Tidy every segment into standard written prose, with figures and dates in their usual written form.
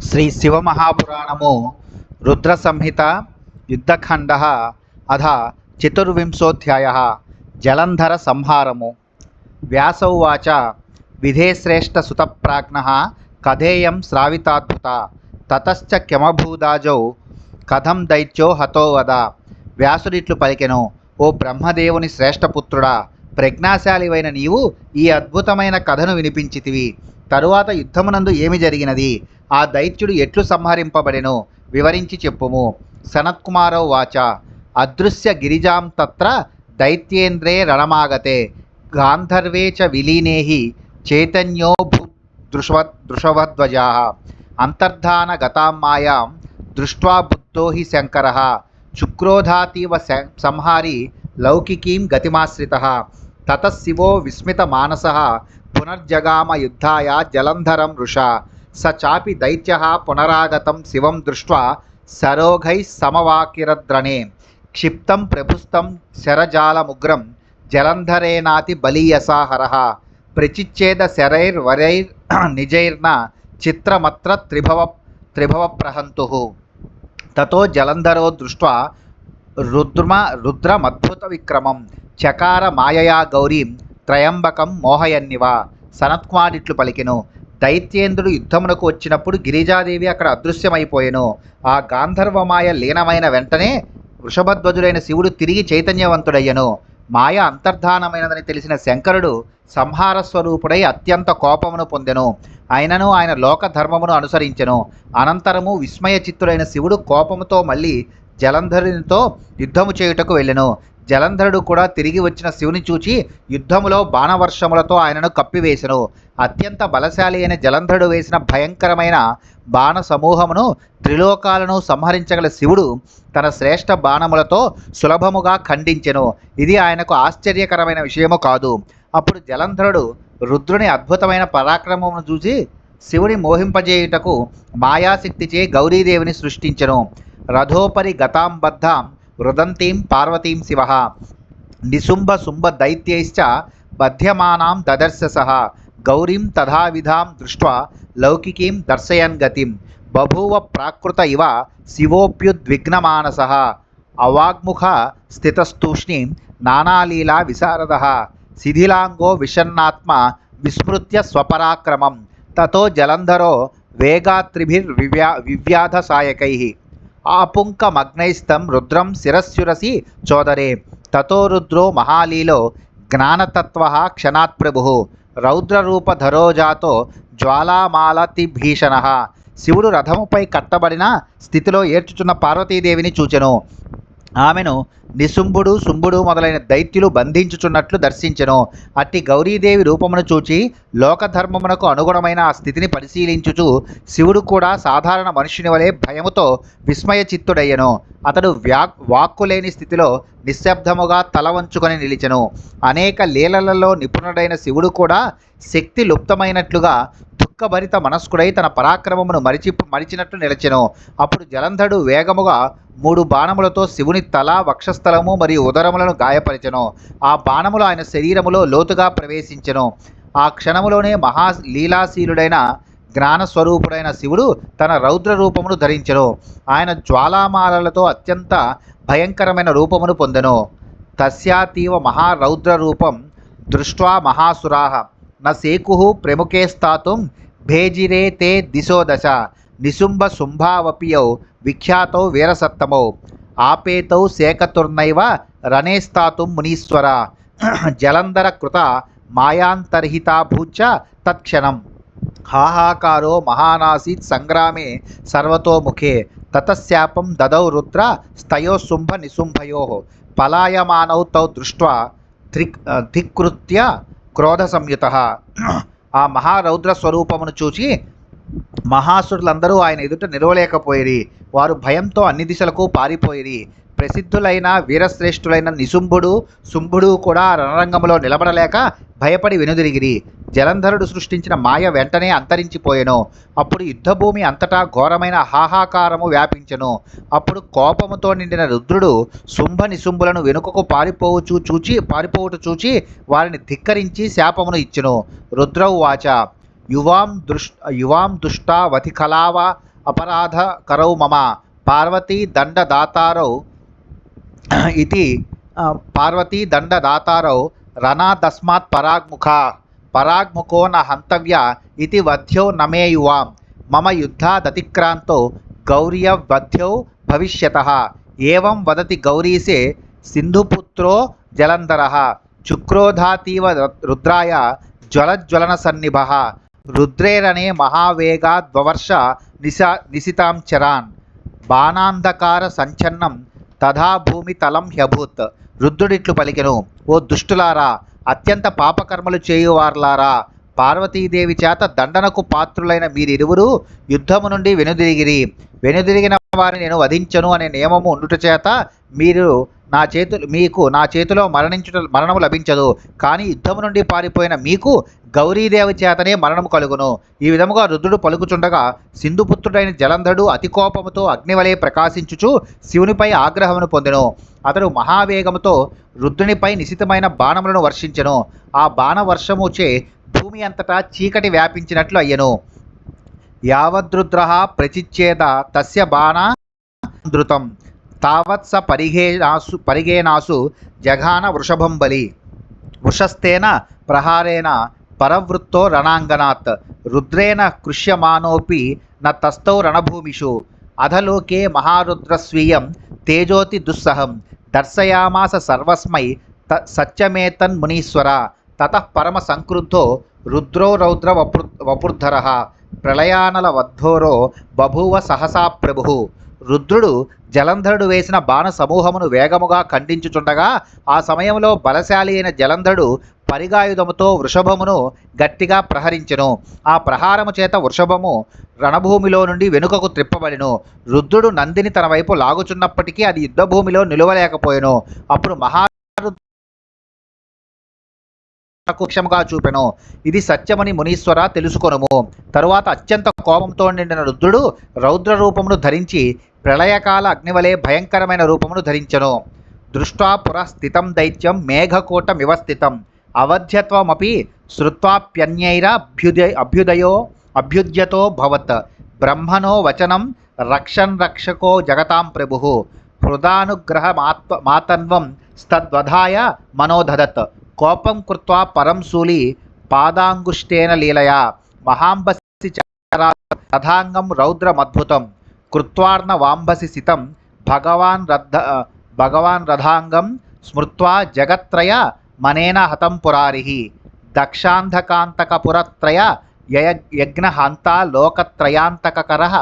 శ్రీ శివమహాపురాణము రుద్ర సంహిత యుద్ధఖండ అధ చతుర్వింశోధ్యాయ జలంధర సంహారము. వ్యాస ఉవాచ విధేశ్రేష్ఠ సుతప్రాజ్ఞ కథేయం శ్రావితాద్భుత తతశ్చ కెమభూదాజౌ కథం దైత్యో హతో వద. వ్యాసుడిట్లు పలికెను, ఓ బ్రహ్మదేవుని శ్రేష్టపుత్రుడా, ప్రజ్ఞాశాలివైన నీవు ఈ అద్భుతమైన కథను వినిపించితివి. తరువాత యుద్ధమునందు ఏమి జరిగినది, ఆ దైత్యుడు ఎట్లు సంహరింపబడెను వివరించి చెప్పుము. సనత్కుమారో వాచ అదృశ్య గిరిజాం తత్ర దైత్యేంద్రే రణమాగతే గాంధర్వే చ విలీనేహి చైతన్యో దృషవధ్వజా అంతర్ధాన గతాం మాయాం దృష్ట్వా బుద్ధో హి శంకరః చుక్రోధాతీవ సంహారి లౌకికీం గతిమాశ్రితః తతః శివో విస్మిత మానసః పునర్జగామ యుద్ధాయ జలంధరం వృషా. స చాపి దైత్యః పునరాగతం శివం దృష్ట్వా సరోఘైః సమవాకిరద్రణే క్షిప్తం ప్రభుస్తం శరజాలముగ్రం జలంధరేనాతి బలీయసాహరః ప్రచిచ్ఛేద శరైర్వరైర్ నిజైర్న చిత్రమత్ర త్రిభవ ప్రహంతుః. తతో జలంధరో దృష్ట్వా రుద్రమద్భుత విక్రమం చకార మాయయా గౌరీం త్రయంబకం మోహయన్నివ. సనత్కుమారుడిట్లు పలికెను, దైత్యేంద్రుడు యుద్ధమునకు వచ్చినప్పుడు గిరిజాదేవి అక్కడ అదృశ్యమైపోయెను. ఆ గాంధర్వమాయ లీనమైన వెంటనే వృషభధ్వజుడైన శివుడు తిరిగి చైతన్యవంతుడయ్యను. మాయ అంతర్ధానమైనదని తెలిసిన శంకరుడు సంహార స్వరూపుడై అత్యంత కోపమును పొందెను. అయినను ఆయన లోక ధర్మమును అనుసరించెను. అనంతరము విస్మయ చిత్తుడైన శివుడు కోపముతో మళ్ళీ జలంధరునితో యుద్ధము చేయుటకు వెళ్ళెను. జలంధరుడు కూడా తిరిగి వచ్చిన శివుని చూచి యుద్ధములో బాణవర్షములతో ఆయనను కప్పివేశెను. అత్యంత బలశాలి అయిన జలంధరుడు వేసిన భయంకరమైన బాణ సమూహమును త్రిలోకాలను సంహరించగల శివుడు తన శ్రేష్ఠ బాణములతో సులభముగా ఖండించెను. ఇది ఆయనకు ఆశ్చర్యకరమైన విషయము కాదు. అప్పుడు జలంధరుడు రుద్రుని అద్భుతమైన పరాక్రమమును చూసి శివుని మోహింపజేయుటకు మాయాశక్తిచే గౌరీదేవిని సృష్టించెను. రథోపరి గతాం బద్ధాం వృదంతీం పార్వతీం శివ నిశుంభ శుంభ దైత్యైశ్చ బధ్యమానాం దదర్శ సహ గౌరీం తథావిధాం దృష్ట్వా లౌకికీం దర్శయన్ గతిం బభూవ ప్రాకృత ఇవ శివోప్యుద్విగ్నమానసః అవాగ్ముఖ స్థితస్తూష్ణీం నానాలీలా విశారదః శిథిలాంగో విషన్నాత్మ విస్మృత్య స్వపరాక్రమం. తతో జలంధరో వేగాత్రిభిర్వివ్యాధ సాయకైః ఆపుంకమగ్నైస్తం రుద్రం శిరస్సురసి చోదరే. తతో రుద్రో మహాలీలో జ్ఞానతత్వః క్షణాత్ ప్రభుః రౌద్రరూపధరో జాతో జ్వాలామాలతిభీషణః. శివుడు రథముపై కట్టబడిన స్థితిలో ఏడ్చుచున్న పార్వతీదేవిని చూచెను. ఆమెను నిశుంభుడు శుంభుడు మొదలైన దైత్యులు బంధించుచున్నట్లు దర్శించెను. అట్టి గౌరీదేవి రూపమును చూచి లోకధర్మమునకు అనుగుణమైన ఆ స్థితిని పరిశీలించుచు శివుడు కూడా సాధారణ మనుష్యుని వలె భయముతో విస్మయ చిత్తుడయ్యను. అతడు వాక్కులేని స్థితిలో నిశ్శబ్దముగా తల వంచుకొని నిలిచెను. అనేక లీలలలో నిపుణుడైన శివుడు కూడా శక్తి లుప్తమైనట్లుగా దుఃఖభరిత మనస్కుడై తన పరాక్రమమును మరిచినట్లు నిలిచెను. అప్పుడు జలంధరుడు వేగముగా 3 బాణములతో శివుని తల, వక్షస్థలము మరియు ఉదరములను గాయపరిచెను. ఆ బాణములు ఆయన శరీరములో లోతుగా ప్రవేశించెను. ఆ క్షణములోనే మహాలీలాశీలుడైన జ్ఞానస్వరూపుడైన శివుడు తన రౌద్ర రూపమును ధరించెను. ఆయన జ్వాలామాలలతో అత్యంత భయంకరమైన రూపమును పొందెను. తస్యాతీవ మహారౌద్ర రూపం దృష్ట్వా మహాసురాః న సేకుః ప్రముఖే స్థాతుం భేజిరే తే దిశో దశ నిశుంభ శుంభావపియౌ విఖ్యాతౌ వీరసత్తమౌ ఆపేతౌ శేకతుర్నైవ రణే స్థాతుం మునీశ్వర. జలంధర కృత మాయాంతర్హితాభూచ తత్క్షణం హాహాకారో మహానాసీత్ సంగ్రామే సర్వతోముఖే. తతశాపం దదౌ రుద్ర స్తయో శుంభ నిశుంభయోః పలాయమానౌ తౌ దృష్ట్వా ధిక్కృత్య క్రోధ సంయుతః. ఆ మహారౌద్ర స్వరూపమును చూచి మహాసురులందరూ ఆయన ఎదుట నిలవలేకపోయిరి. వారు భయంతో అన్ని దిశలకు పారిపోయిరి. ప్రసిద్ధులైన వీరశ్రేష్ఠులైన నిశుంభుడు శుంభుడు కూడా రణరంగంలో నిలబడలేక భయపడి వెనుదిరిగిరి. జలంధరుడు సృష్టించిన మాయ వెంటనే అంతరించిపోయెను. అప్పుడు యుద్ధభూమి అంతటా ఘోరమైన హాహాకారము వ్యాపించెను. అప్పుడు కోపముతో నిండిన రుద్రుడు శుంభ నిశుంభులను వెనుకకు పారిపోవుట చూచి వారిని ధిక్కరించి శాపమును ఇచ్చెను. రుద్రౌవాచ యువాం దుష్టావతి కళావ అపరాధ కరౌ మమ పార్వతీ దండదాతారౌ ఇది పార్వతీ దండదాతారౌ రణాదస్మాత్ పరాగ్ముఖో న హంతవ్య ఇది వధ్యో నమే యువాం మమ యుద్ధాదతిక్రాంతో గౌర్యవధ్యౌ భవిష్యతః ఏవం వదతి గౌరీశే సింధుపుత్రో జలంధరః చుక్రోధాతీవ రుద్రాయ జ్వలజ్వలన సన్నిభః రుద్రేరణే మహావేగాద్వవర్ష నిశితాం చరాన్ బాణాంధకార సంచన్నం తథా భూమి తలం హ్యభూత్. రుద్రుడిట్లు పలికెను, ఓ దుష్టులారా, అత్యంత పాపకర్మలు చేయువార్లారా, పార్వతీదేవి చేత దండనకు పాత్రులైన మీరిరువురు యుద్ధము నుండి వెనుదిరిగిన వారిని నేను వధించను అనే నియమము ఉండుట చేత మీకు నా చేతిలో మరణము లభించదు. కానీ యుద్ధము నుండి పారిపోయిన మీకు గౌరీదేవి చేతనే మరణము కలుగును. ఈ విధముగా రుద్రుడు పలుకుచుండగా సింధుపుత్రుడైన జలంధరుడు అతి కోపముతో అగ్నివలే ప్రకాశించుచు శివునిపై ఆగ్రహమును పొందెను. అతడు మహావేగముతో రుద్రునిపై నిశితమైన బాణములను వర్షించెను. ఆ బాణవర్షముచే భూమి అంతటా చీకటి వ్యాపించినట్లు అయ్యెను. యావద్రుద్రః ప్రచిచ్ఛేద తస్య బాణధృతం తావత్స పరిగేనాసు జఘాన వృషభం బలి వృషస్థేన ప్రహారేణ పరవృత్తో రణాంగనాత్ రుద్రేణ కృష్యమానోపి న తస్థౌ రణభూమిషు అధలోకే మహారుద్రస్వీయం తేజోతి దుస్సహం దర్శయామాస సర్వస్మై సత్యమేతన్ మునీశ్వర తతః పరమ సంక్రుద్ధో రుద్రో రౌద్ర వపుర్ధరః ప్రళయానల వద్ధోరో బభూవ సహసా ప్రభుః. రుద్రుడు జలంధరుడు వేసిన బాణ సమూహమును వేగముగా ఖండించుచుండగా ఆ సమయంలో బలశాలి అయిన జలంధరుడు పరిగాయుధముతో వృషభమును గట్టిగా ప్రహరించెను. ఆ ప్రహారము చేత వృషభము రణభూమిలో నుండి వెనుకకు త్రిప్పబడెను. రుద్రుడు నందిని తన వైపు లాగుచున్నప్పటికీ అది యుద్ధభూమిలో నిలువలేకపోయెను. అప్పుడు క్షముగా చూపెను. ఇది సత్యమని మునీశ్వర తెలుసుకొనుము. తరువాత అత్యంత కోపంతో నిండిన రుద్రుడు రౌద్ర రూపమును ధరించి ప్రళయకాల అగ్నివలే భయంకరమైన రూపమును ధరించెను. దృష్ట్వా పుర స్థితం దైత్యం మేఘకూటమివ స్థితం అవధ్యత్వమపి అభ్యుదయతో భవత్ బ్రహ్మణో వచనం రక్షకో జగతాం ప్రభుః హృదానుగ్రహ మాతన్వం స్తద్వధాయ మనోదధత్ కోపం కృత్వా పరం శూలి పాదాంగుష్టేన లీలయా మహాంబసి తథాంగం రౌద్రమద్భుతం కృత్వార్ణ వాంబసి సితం భగవాన్ రథాంగం స్మృత్వా జగత్రయ మనేన హతం పురారిః దక్షాంధకాంతకపురత్రయ యజ్ఞహంతా లోకత్రయాంతకకరః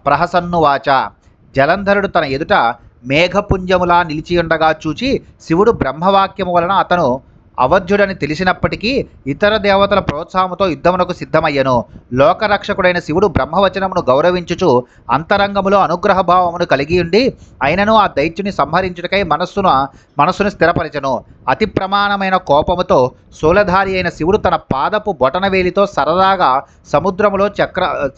ప్రహసన్నువాచ. జలంధరుడు తన ఎదుట మేఘపుంజములా నిలిచియుండగా చూచి శివుడు బ్రహ్మవాక్యము వలన అతను అవధ్యుడని తెలిసినప్పటికీ ఇతర దేవతల ప్రోత్సాహముతో యుద్ధమునకు సిద్ధమయ్యను. లోకరక్షకుడైన శివుడు బ్రహ్మవచనమును గౌరవించుచు అంతరంగములో అనుగ్రహభావమును కలిగియుండి అయినను ఆ దైత్యుని సంహరించుటకై మనస్సును స్థిరపరచెను. అతి ప్రమాణమైన కోపముతో శూలధారి అయిన శివుడు తన పాదపు బొటనవేలితో సరదాగా సముద్రములో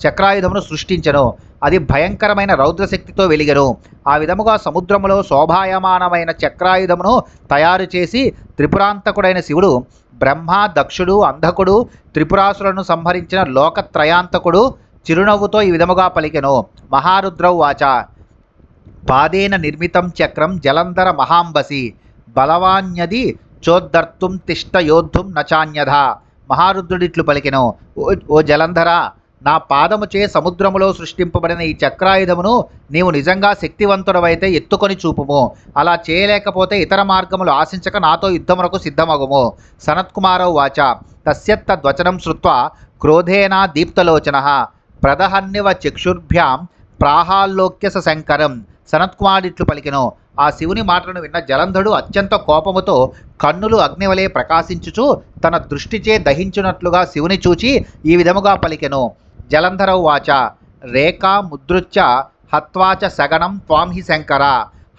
చక్రాయుధమును సృష్టించెను. అది భయంకరమైన రౌద్రశక్తితో వెలిగెను. ఆ విధముగా సముద్రములో శోభాయమానమైన చక్రాయుధమును తయారు చేసి త్రిపురాంతకుడైన శివుడు బ్రహ్మ, దక్షుడు, అంధకుడు, త్రిపురాసులను సంహరించిన లోకత్రయాంతకుడు చిరునవ్వుతో ఈ విధముగా పలికెను. మహారుద్రౌ వాచ పాదేన నిర్మితం చక్రం జలంధర మహాంబసి బలవాన్యది చోద్దర్తుం తిష్ట యోద్ధుం నచాన్యధా. మహారుద్రుడిట్లు పలికెను, ఓ జలంధర, నా పాదముచే సముద్రములో సృష్టింపబడిన ఈ చక్రాయుధమును నీవు నిజంగా శక్తివంతుడవైతే ఎత్తుకొని చూపుము. అలా చేయలేకపోతే ఇతర మార్గములు ఆశించక నాతో యుద్ధమునకు సిద్ధమగుము. సనత్కుమారౌ వాచ తస్యత్తద్వచనం శ్రుత్వా క్రోధేనా దీప్తలోచనః ప్రదహన్నివ చక్షుర్భ్యాం ప్రాహాల్లోక్య శంకరం. సనత్కుమారుడిట్లు పలికెను. ఆ శివుని మాటలను విన్న జలంధరుడు అత్యంత కోపముతో కన్నులు అగ్నివలే ప్రకాశించుచు తన దృష్టిచే దహించునట్లుగా శివుని చూచి ఈ విధముగా పలికెను. జలంధరౌ వాచ రేఖా ముద్రుచ్చ హత్వాచ సగణం త్వాం హి శంకర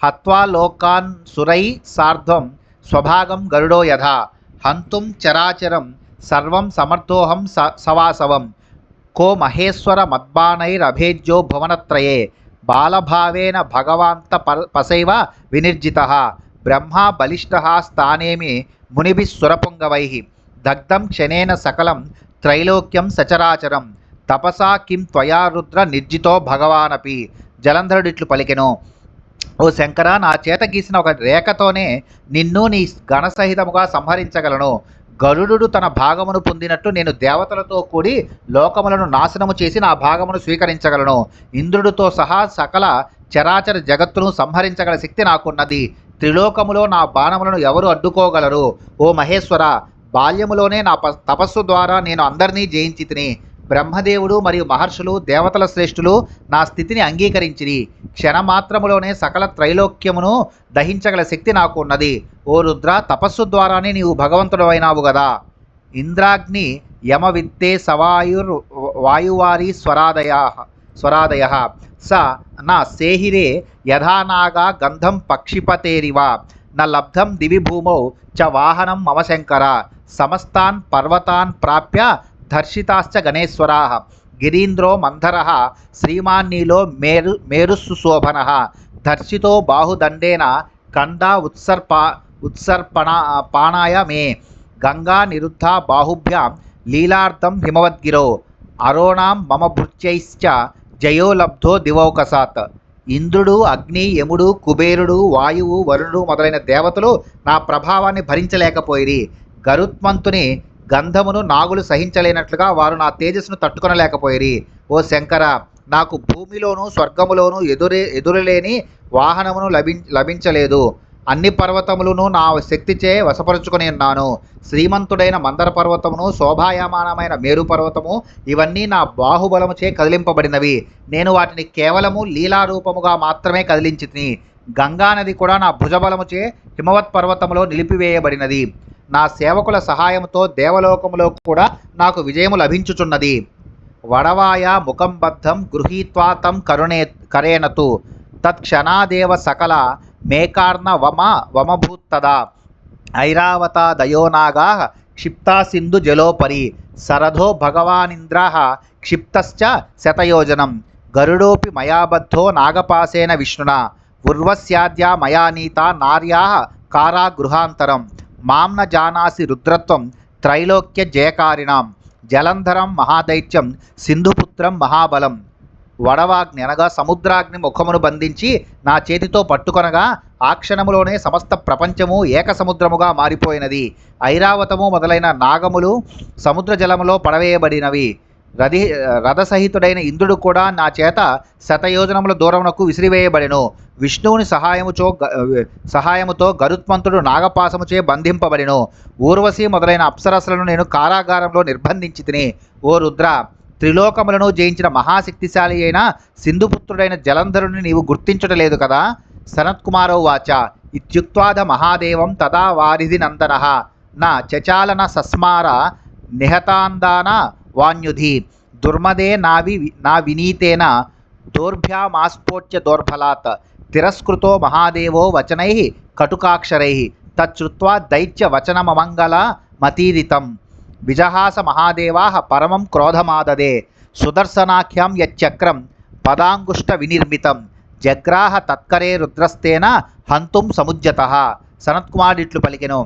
హత్వా లోకాన్ సురై సార్ధ్వం స్వభాగం గరుడో యథా హంతుం చరాచరం సర్వం సమర్థోహం సవాసవం కో మహేశ్వర మద్బాణైరభేజ్యో భువనత్రయే బాలభావేన భగవాంత పసైవ వినిర్జితః బ్రహ్మా బలిష్ఠః స్థానేమి మునిభిః సురపుంగవైః దగ్ధం క్షణేన సకలం త్రైలోక్యం సచరాచరం తపసా కిం త్వయా రుద్ర నిర్జితో భగవానపి. జలంధరుడిట్లు పలికెను, ఓ శంకర, నా చేత గీసిన ఒక రేఖతోనే నిన్ను నీ గణసహితముగా సంహరించగలను. గరుడు తన భాగమును పొందినట్లు నేను దేవతలతో కూడి లోకములను నాశనము చేసి నా భాగమును స్వీకరించగలను. ఇంద్రుడితో సహా సకల చరాచర జగత్తును సంహరించగల శక్తి నాకున్నది. త్రిలోకములో నా బాణములను ఎవరు అడ్డుకోగలరు? ఓ మహేశ్వర, బాల్యములోనే నా తపస్సు ద్వారా నేను అందరినీ జయించి తిని. బ్రహ్మదేవుడు మరియు మహర్షులు, దేవతల శ్రేష్ఠులు నా స్థితిని అంగీకరించిరి. క్షణమాత్రములోనే సకల త్రైలోక్యమును దహించగల శక్తి నాకు ఉన్నది. ఓ రుద్ర, తపస్సు ద్వారానే నీవు భగవంతుడు అయినావు గదా. ఇంద్రాగ్ని యమ విత్తే సవాయుర్ వాయువారి స్వరాదయ స నా సేహిరే యథానాగా గంధం పక్షిపతేరివ న లబ్ధం దివి భూమౌ చ వాహనం మమ శంకర. సమస్తాన్ పర్వతాన్ ప్రాప్య దర్శితాశ్చ గణేశ్వరా. గిరీంద్రో మంధర శ్రీమాన్నీలో మేరుస్సుశోభన. దర్శితో బాహుదండేన కండా పానాయ మే. గంగా నిరుద్ధ బాహుభ్యాం లీలార్థం హిమవద్గిరో. అరోణాం మమ భృత్యైశ్చ జయో లబ్ధో దివౌకసాత్. ఇంద్రుడు, అగ్ని, యముడు, కుబేరుడు, వాయువు, వరుణుడు మొదలైన దేవతలు నా ప్రభావాన్ని భరించలేకపోయిరి. గరుత్మంతుని గంధమును నాగులు సహించలేనట్లుగా వారు నా తేజస్సును తట్టుకొనలేకపోయిరి. ఓ శంకర, నాకు భూమిలోను స్వర్గములోను ఎదురులేని వాహనమును లభించలేదు. అన్ని పర్వతములను నా శక్తిచే వశపరుచుకొని ఉన్నాను. శ్రీమంతుడైన మందర పర్వతమును, శోభాయమానమైన మేరు పర్వతము ఇవన్నీ నా బాహుబలముచే కదిలింపబడినవి. నేను వాటిని కేవలము లీలారూపముగా మాత్రమే కదిలించితిని. గంగానది కూడా నా భుజబలముచే హిమవత్ పర్వతములో నిలిపివేయబడినది. నా సేవకుల సహాయముతో దేవలోకములో కూడా నాకు విజయము లభించుచున్నది. వడవాయ ముఖం బద్ధం గృహీత్వా తం కరేణతు తత్క్షణాదేవ సకల మేకార్ణ వమభూత్తదా. ఐరావత దయోనాగా క్షిప్తా సింధు జలోపరి సరథో భగవానింద్ర క్షిప్తశ్చ శతయోజనం. గరుడోపి మయాబద్ధో నాగపాసేన విష్ణునా ఉర్వస్యాద్యా మయా నీత నార్యా కారాగృహాంతరం. మాం న జానాసి రుద్రత్వం త్రైలోక్య జయకారిణాం. జలంధరం మహాదైత్యం సింధుపుత్రం మహాబలం. వడవాగ్ని అనగా సముద్రాగ్ని ముఖమును బంధించి నా చేతితో పట్టుకొనగా ఆ క్షణములోనే సమస్త ప్రపంచము ఏక సముద్రముగా మారిపోయినది. ఐరావతము మొదలైన నాగములు సముద్ర జలములో పడవేయబడినవి. రథసహితుడైన ఇంద్రుడు కూడా నా చేత శతయోజనముల దూరమునకు విసిరివేయబడెను. విష్ణువుని సహాయముతో గరుత్మంతుడు నాగపాసముచే బంధింపబడెను. ఊర్వశి మొదలైన అప్సరసలను నేను కారాగారంలో నిర్బంధించి తిని. ఓ రుద్ర, త్రిలోకములను జయించిన మహాశక్తిశాలి అయిన సింధుపుత్రుడైన జలంధరుని నీవు గుర్తించటలేదు కదా. సనత్కుమారో వాచ ఇత్యుక్త్వాద మహాదేవం తదా వారిధి నందన నా చచాలన సస్మార నిహతాందాన వాన్యుధి దుర్మదే నా వినీతేన దోర్భ్యామాస్ఫోట్య దోర్బలాత్. తిరస్కృతో మహాదేవో వచనై కటుకాక్షరై తచ్చుత్వా దైత్య వచనమమంగళ మతీరితం. విజహాస మహాదేవా పరమం క్రోధమాదదే సుదర్శనాఖ్యం యచ్చక్రం పదాంగుష్ట వినిర్మితం. జగ్రాహ తత్కరే రుద్రస్తేన హంతుం సముజ్జతః. సనత్కుమారుడిట్లు పలికెను.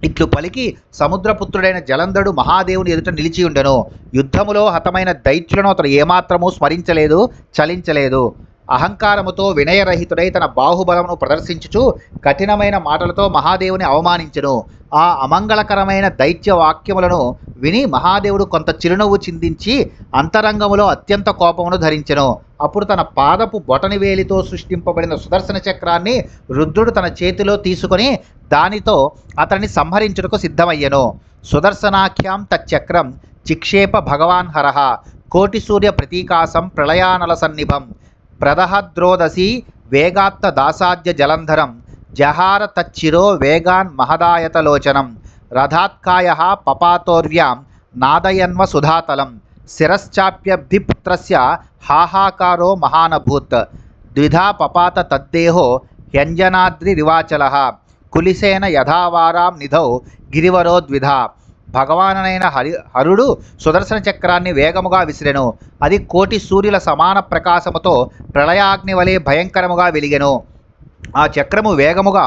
ఇట్లు పలికి సముద్రపుత్రుడైన జలంధరుడు మహాదేవుని ఎదుట నిలిచియుండెను. యుద్ధములో హతమైన దైత్యులను అతడు ఏమాత్రమూ స్మరించలేదు, చలించలేదు. అహంకారముతో వినయరహితుడై తన బాహుబలమును ప్రదర్శించుచు కఠినమైన మాటలతో మహాదేవుని అవమానించెను. ఆ అమంగళకరమైన దైత్య వాక్యములను విని మహాదేవుడు కొంత చిరునవ్వు చిందించి అంతరంగములో అత్యంత కోపమును ధరించెను. అప్పుడు తన పాదపు బొటని వేలితో సృష్టింపబడిన సుదర్శన చక్రాన్ని రుద్రుడు తన చేతిలో తీసుకొని దానితో అతన్ని సంహరించుటకు సిద్ధమయ్యెను. సుదర్శనాఖ్యాం తచ్చక్రం చిక్షేప భగవాన్ హరః కోటి సూర్య ప్రతీకాసం ప్రళయానల సన్నిభం. ప్రదహద్రోదసి వేగాత్త దాసాద్య జలంధరం జహార తచ్చిరో వేగాన్ మహదాయతలోచనం. రథాత్కాయ పపాతోర్వ్యాం నాదయన్వ సుధాతలం. శిరశ్చాప్యబ్ధిపుత్రస్య హాహాకారో మహానభూత్. ద్విధా పపాత తద్దేహో హ్యంజనాద్రిరివాచలః. కులిసేన యథావారాం నిధౌ గిరివరో ద్విధా. భగవానైన హరుడు సుదర్శన చక్రాన్ని వేగముగా విసిరెను. అది కోటి సూర్యుల సమాన ప్రకాశముతో ప్రళయాగ్ని వలె భయంకరముగా వెలిగెను. ఆ చక్రము వేగముగా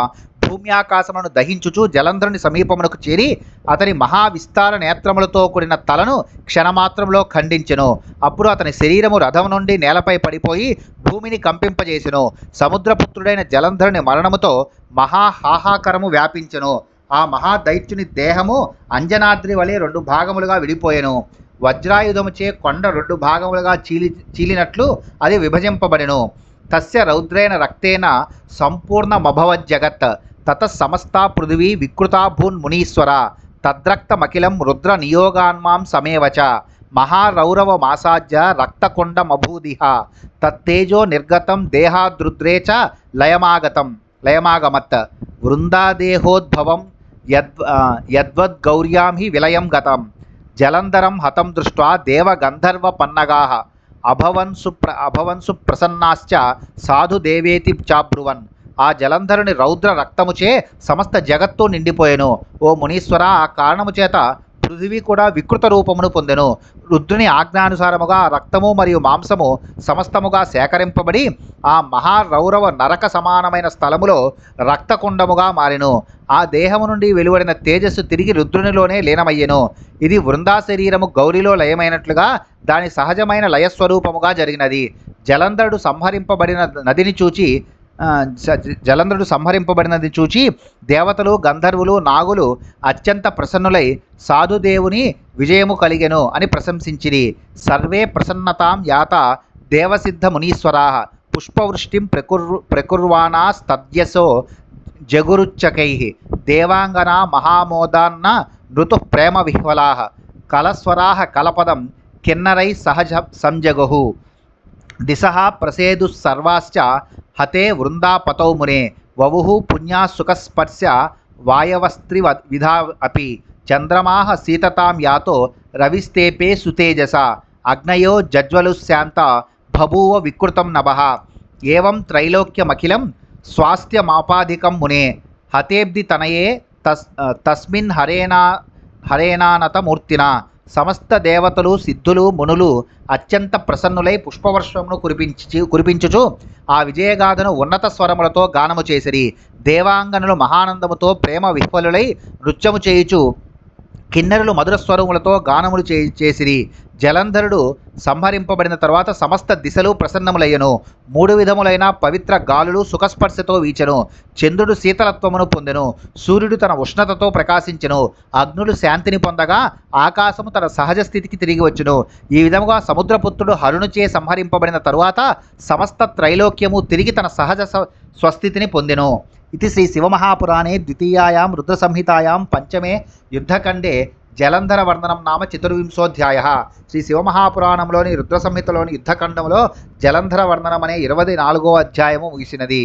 భూమ్యాకాశములను దహించుచు జలంధరుని సమీపమునకు చేరి అతని మహావిస్తార నేత్రములతో కూడిన తలను క్షణమాత్రంలో ఖండించెను. అప్పుడు అతని శరీరము రథం నుండి నేలపై పడిపోయి భూమిని కంపింపజేసెను. సముద్రపుత్రుడైన జలంధరుని మరణముతో మహాహాహాకరము వ్యాపించెను. ఆ మహాదైత్యుని దేహము అంజనాద్రి వలె 2 భాగములుగా విడిపోయెను. వజ్రాయుధముచే కొండ 2 భాగములుగా చీలినట్లు అది విభజింపబడెను. తస్య రౌద్రేణ రక్తేన సంపూర్ణమభవజ్జగత్ తతః సమస్తా పృథివీ వికృతా భూన్మునీశ్వర తద్రక్తమఖిలం రుద్ర నియోగాన్మాం సమేవచ మహారౌరవ మాసాజ్య రక్తకొండమభూదిహ తత్తేజో నిర్గతం దేహాద్రుద్రే చ లయమాగమత్ వృందాదేహోద్భవం యద్వద్గౌర్యాం హి విలయం గతం జలంధరం హతం దృష్ట్వా దేవగంధర్వపన్నగాః అభవన్సు ప్రసన్నాశ్చ సాధు దేవేతి చాబ్రువన్. ఆ జలంధరుని రౌద్ర రక్తముచే సమస్త జగత్తు నిండిపోయెను. ఓ మునీశ్వర, ఆ కారణము చేత పృథివీ కూడా వికృత రూపమును పొందెను. రుద్రుని ఆజ్ఞానుసారముగా రక్తము మరియు మాంసము సమస్తముగా సేకరింపబడి ఆ మహారౌరవ నరక సమానమైన స్థలములో రక్తకుండముగా మారెను. ఆ దేహము నుండి వెలువడిన తేజస్సు తిరిగి రుద్రునిలోనే లీనమయ్యెను. ఇది వృందా శరీరము గౌరిలో లయమైనట్లుగా దాని సహజమైన లయస్వరూపముగా జరిగినది. జలంధరుడు సంహరింపబడినది చూచి దేవతలు, గంధర్వులు, నాగులు అత్యంత ప్రసన్నులై సాధుదేవుని విజయము కలిగెను అని ప్రశంసించిరి. సర్వే ప్రసన్నతాం యాత దేవసిద్ధ మునీశ్వరాః పుష్పవృష్టిం ప్రకుర్వాణాస్తద్యసో జగురుచ్చకైః దేవాంగనా మహామోదాన్న నృతుః ప్రేమ విహ్వలాః కలస్వరాః కలపదం కిన్నరైః సహజ సంజగుః దిశః ప్రసేదుఃసర్వాశ్చ హతే వృందాపతౌ మునే వవుః పుణ్యాసుఖస్పర్శ వాయవస్త్రి విధా అపి చంద్రమాః సీతతాం యాతో రవిస్తేపే సుతేజస అగ్నయో జజ్వలుశాంత బభూవ వికృతం నభః ఏవం త్రైలోక్యమఖిలం స్వాస్థ్యమాపాధికం మునే హతేబ్ది తనయే తస్మిన్ హరేనానతమూర్తినా. సమస్త దేవతలు, సిద్ధులు, మునులు అత్యంత ప్రసన్నులై పుష్పవర్షమును కురిపించుచు ఆ విజయగాథను ఉన్నత స్వరములతో గానము చేసిరి. దేవాంగనులు మహానందముతో ప్రేమ విహ్వలులై నృత్యము చేయుచు కిన్నెరులు మధుర స్వరములతో గానములు చేసిరి. జలంధరుడు సంహరింపబడిన తర్వాత సమస్త దిశలు ప్రసన్నములయ్యను. 3 విధములైన పవిత్ర గాలులు సుఖస్పర్శతో వీచెను. చంద్రుడు శీతలత్వమును పొందెను. సూర్యుడు తన ఉష్ణతతో ప్రకాశించెను. అగ్నులు శాంతిని పొందగా ఆకాశము తన సహజ స్థితికి తిరిగి వచ్చును. ఈ విధముగా సముద్రపుత్రుడు హరుణుచే సంహరింపబడిన తరువాత సమస్త త్రైలోక్యము తిరిగి తన సహజ స్వస్థితిని పొందెను. ఇది శ్రీ శివమహాపురాణే ద్వితీయాయాం రుద్రసంహితాయాం పంచమే యుద్ధఖండే జలంధర వర్ణనం నామ 14ధ్యాయః. శ్రీ శివమహాపురాణంలోని రుద్రసంహితలోని యుద్ధఖండంలో జలంధర వర్ణనం అనే 24వ అధ్యాయము ముగిసినది.